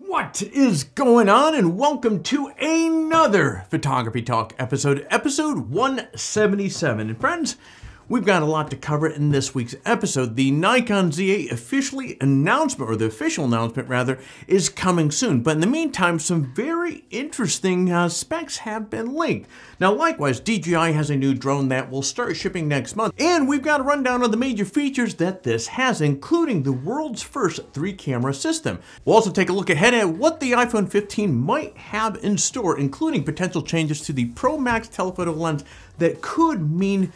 What is going on, and welcome to another Photography Talk episode 177. And friends, we've got a lot to cover in this week's episode. The Nikon Z8 official announcement is coming soon. But in the meantime, some very interesting specs have been leaked. Now, likewise, DJI has a new drone that will start shipping next month. And we've got a rundown of the major features that this has, including the world's first 3-camera system. We'll also take a look ahead at what the iPhone 15 might have in store, including potential changes to the Pro Max telephoto lens that could mean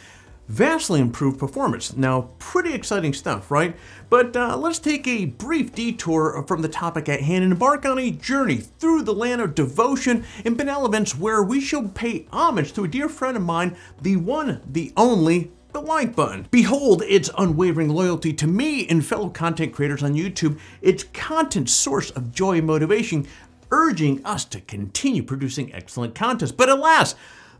vastly improved performance. Now, pretty exciting stuff, right? But let's take a brief detour from the topic at hand and embark on a journey through the land of devotion and benevolence, where we shall pay homage to a dear friend of mine, the one, the only, the like button. Behold its unwavering loyalty to me and fellow content creators on YouTube, its content source of joy and motivation, urging us to continue producing excellent content. But alas,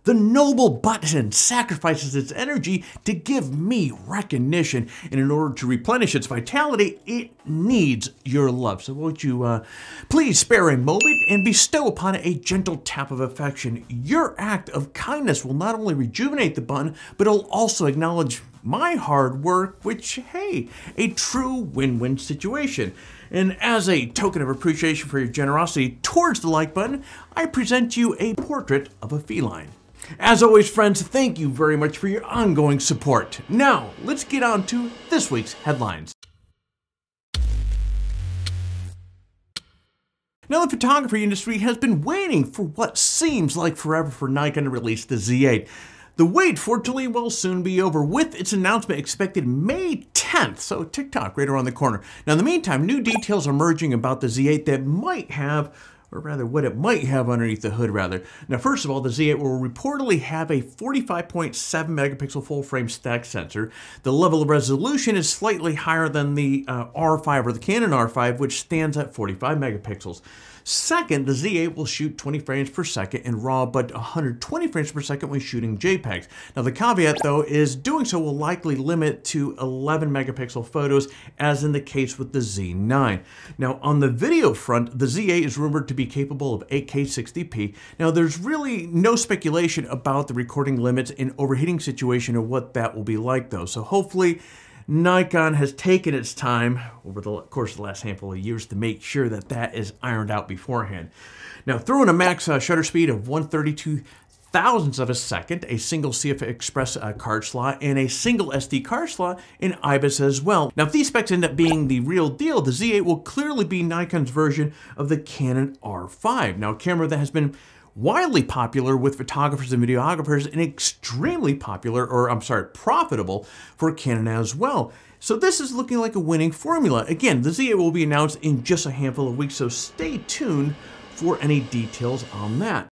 the noble button sacrifices its energy to give me recognition, and in order to replenish its vitality, it needs your love. So won't you please spare a moment and bestow upon it a gentle tap of affection. Your act of kindness will not only rejuvenate the button, but it'll also acknowledge my hard work, which, hey, a true win-win situation. And as a token of appreciation for your generosity towards the like button, I present you a portrait of a feline. As always, friends, thank you very much for your ongoing support. Now, let's get on to this week's headlines. Now, the photography industry has been waiting for what seems like forever for Nikon to release the Z8. The wait, fortunately, will soon be over, with its announcement expected May 10th, so TikTok right around the corner. Now, in the meantime, new details are emerging about the Z8 that might have, or rather what it might have underneath the hood, rather. Now, first of all, the Z8 will reportedly have a 45.7 megapixel full-frame stack sensor. The level of resolution is slightly higher than the R5 or the Canon R5, which stands at 45 megapixels. Second, the Z8 will shoot 20 frames per second in RAW, but 120 frames per second when shooting JPEGs. Now, the caveat, though, is doing so will likely limit to 11 megapixel photos, as in the case with the Z9. Now, on the video front, the Z8 is rumored to be capable of 8K 60p. Now, there's really no speculation about the recording limits and overheating situation or what that will be like, though. So hopefully, Nikon has taken its time over the course of the last handful of years to make sure that that is ironed out beforehand. Now, throw in a max shutter speed of 1/32 thousandths of a second, a single CF Express card slot, and a single SD card slot in IBIS as well. Now, if these specs end up being the real deal, the Z8 will clearly be Nikon's version of the Canon R5. Now, a camera that has been widely popular with photographers and videographers, and extremely profitable for Canon as well. So this is looking like a winning formula. Again, the Z8 will be announced in just a handful of weeks, so stay tuned for any details on that.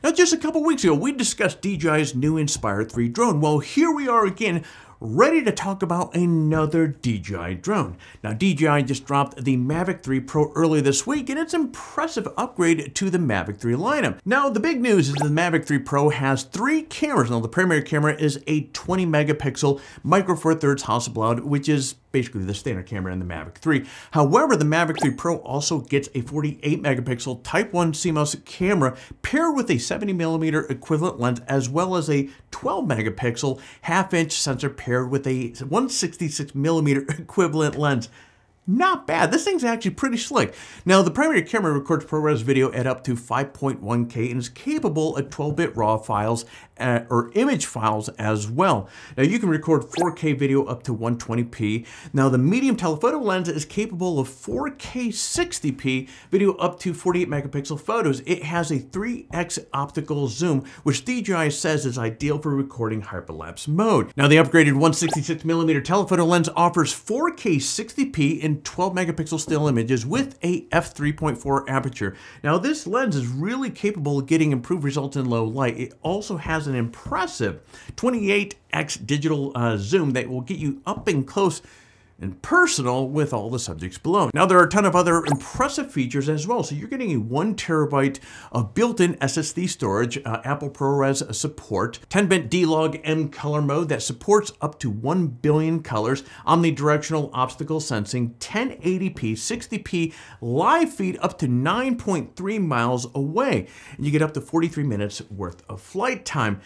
Now, just a couple weeks ago, we discussed DJI's new Inspire 3 drone. Well, here we are again, ready to talk about another DJI drone. Now, DJI just dropped the Mavic 3 Pro earlier this week, and it's an impressive upgrade to the Mavic 3 lineup. Now, the big news is the Mavic 3 Pro has 3 cameras. Now, the primary camera is a 20 megapixel micro four thirds Hasselblad, which is basically the standard camera in the Mavic 3. However, the Mavic 3 Pro also gets a 48 megapixel Type 1 CMOS camera paired with a 70mm equivalent lens, as well as a 12 megapixel half-inch sensor paired with a 166mm equivalent lens. Not bad. This thing's actually pretty slick. Now, the primary camera records ProRes video at up to 5.1K and is capable of 12-bit RAW files or image files as well. Now, you can record 4K video up to 120p. Now, the medium telephoto lens is capable of 4K 60p video up to 48 megapixel photos. It has a 3x optical zoom, which DJI says is ideal for recording hyperlapse mode. Now, the upgraded 166mm telephoto lens offers 4K 60p and 12 megapixel still images with a f3.4 aperture. Now, this lens is really capable of getting improved results in low light. It also has an impressive 28x digital zoom that will get you up and close and personal with all the subjects below. Now, there are a ton of other impressive features as well. So you're getting a 1 terabyte of built-in SSD storage, Apple ProRes support, 10-bit D-Log M color mode that supports up to 1 billion colors, omnidirectional obstacle sensing, 1080p, 60p live feed up to 9.3 miles away, and you get up to 43 minutes worth of flight time.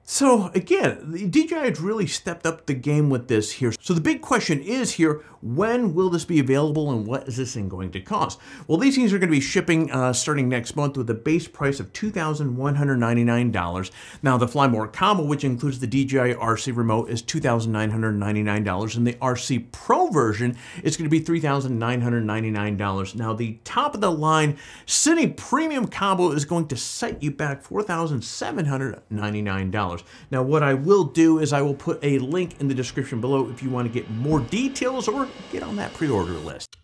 So again, the DJI has really stepped up the game with this here. So the big question is here, when will this be available and what is this thing going to cost? Well, these things are going to be shipping starting next month with a base price of $2,199. Now the Fly More combo, which includes the DJI RC remote, is $2,999, and the RC Pro version is going to be $3,999. Now the top of the line Cine Premium combo is going to set you back $4,799. Now what I will do is I will put a link in the description below if you want to get more details or get on that pre-order list.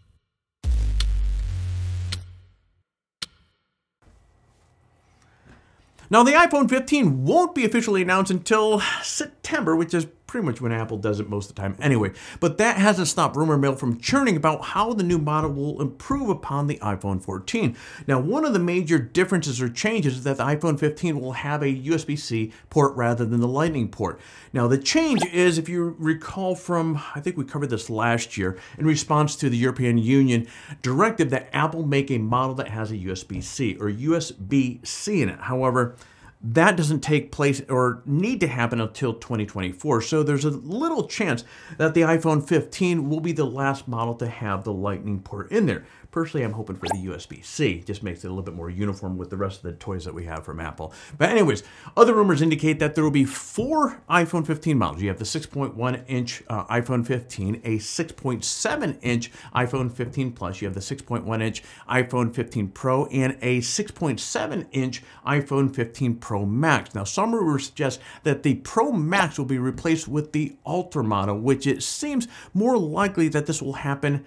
Now the iPhone 15 won't be officially announced until September, which is pretty much when Apple does it most of the time anyway. But that hasn't stopped rumor mill from churning about how the new model will improve upon the iPhone 14. Now, one of the major differences or changes is that the iPhone 15 will have a USB-C port rather than the Lightning port. Now, the change is, if you recall from, I think we covered this last year, in response to the European Union directive that Apple make a model that has a USB-C or USB-C in it. However, that doesn't take place or need to happen until 2024. So there's a little chance that the iPhone 15 will be the last model to have the Lightning port in there. Personally, I'm hoping for the USB-C. Just makes it a little bit more uniform with the rest of the toys that we have from Apple. But anyways, other rumors indicate that there will be 4 iPhone 15 models. You have the 6.1-inch iPhone 15, a 6.7-inch iPhone 15 Plus, you have the 6.1-inch iPhone 15 Pro, and a 6.7-inch iPhone 15 Pro Max. Now, some rumors suggest that the Pro Max will be replaced with the Ultra model, which it seems more likely that this will happen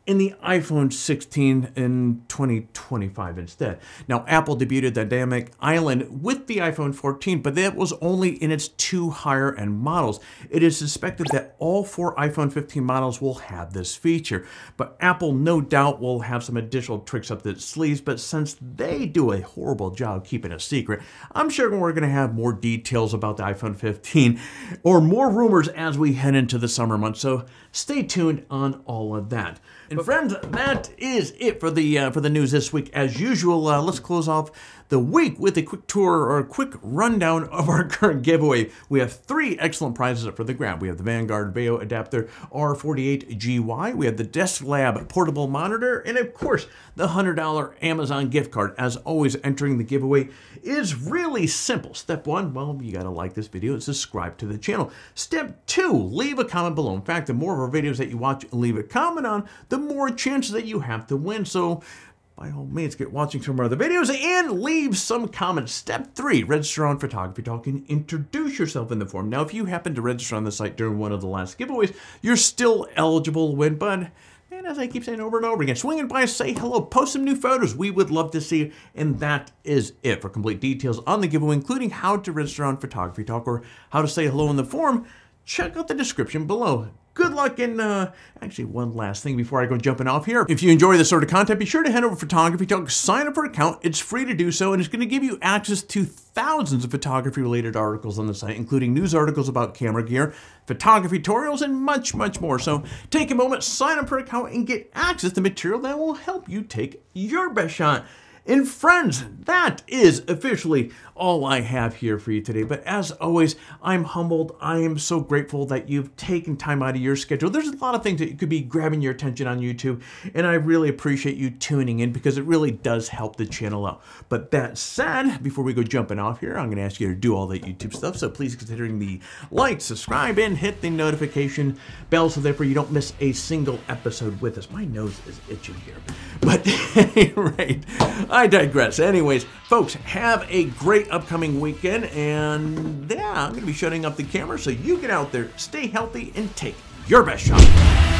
in the iPhone 16 in 2025 instead. Now, Apple debuted the Dynamic Island with the iPhone 14, but that was only in its 2 higher-end models. It is suspected that all 4 iPhone 15 models will have this feature, but Apple no doubt will have some additional tricks up its sleeves, but since they do a horrible job keeping it secret, I'm sure we're going to have more details about the iPhone 15 or more rumors as we head into the summer months, so stay tuned on all of that. And friends, that is it for the news this week. As usual, let's close off the week with a quick tour or a quick rundown of our current giveaway. We have 3 excellent prizes up for the grab. We have the Vanguard Veo Adapter R48GY, we have the Desk Lab Portable Monitor, and of course, the $100 Amazon gift card. As always, entering the giveaway is really simple. Step 1, well, you gotta like this video and subscribe to the channel. Step 2, leave a comment below. In fact, the more of our videos that you watch and leave a comment on, the more chances that you have to win. So by all means, get watching some of our other videos and leave some comments. Step 3, register on PhotographyTalk and introduce yourself in the forum. Now, if you happen to register on the site during one of the last giveaways, you're still eligible to win, but and as I keep saying over and over again, swing by, say hello, post some new photos. We would love to see you. And that is it. For complete details on the giveaway, including how to register on PhotographyTalk or how to say hello in the forum, check out the description below. Good luck, and actually one last thing before I go jumping off here. If you enjoy this sort of content, be sure to head over to PhotographyTalk, sign up for an account. It's free to do so, and it's going to give you access to thousands of photography-related articles on the site, including news articles about camera gear, photography tutorials, and much, much more. So take a moment, sign up for an account, and get access to material that will help you take your best shot. And friends, that is officially all I have here for you today. But as always, I'm humbled. I am so grateful that you've taken time out of your schedule. There's a lot of things that could be grabbing your attention on YouTube, and I really appreciate you tuning in because it really does help the channel out. But that said, before we go jumping off here, I'm going to ask you to do all the YouTube stuff. So please consider the like, subscribe, and hit the notification bell so therefore you don't miss a single episode with us. My nose is itching here. But at any rate, I digress. Anyways, folks, have a great upcoming weekend, and yeah, I'm going to be shutting up the camera, so you get out there, stay healthy, and take your best shot.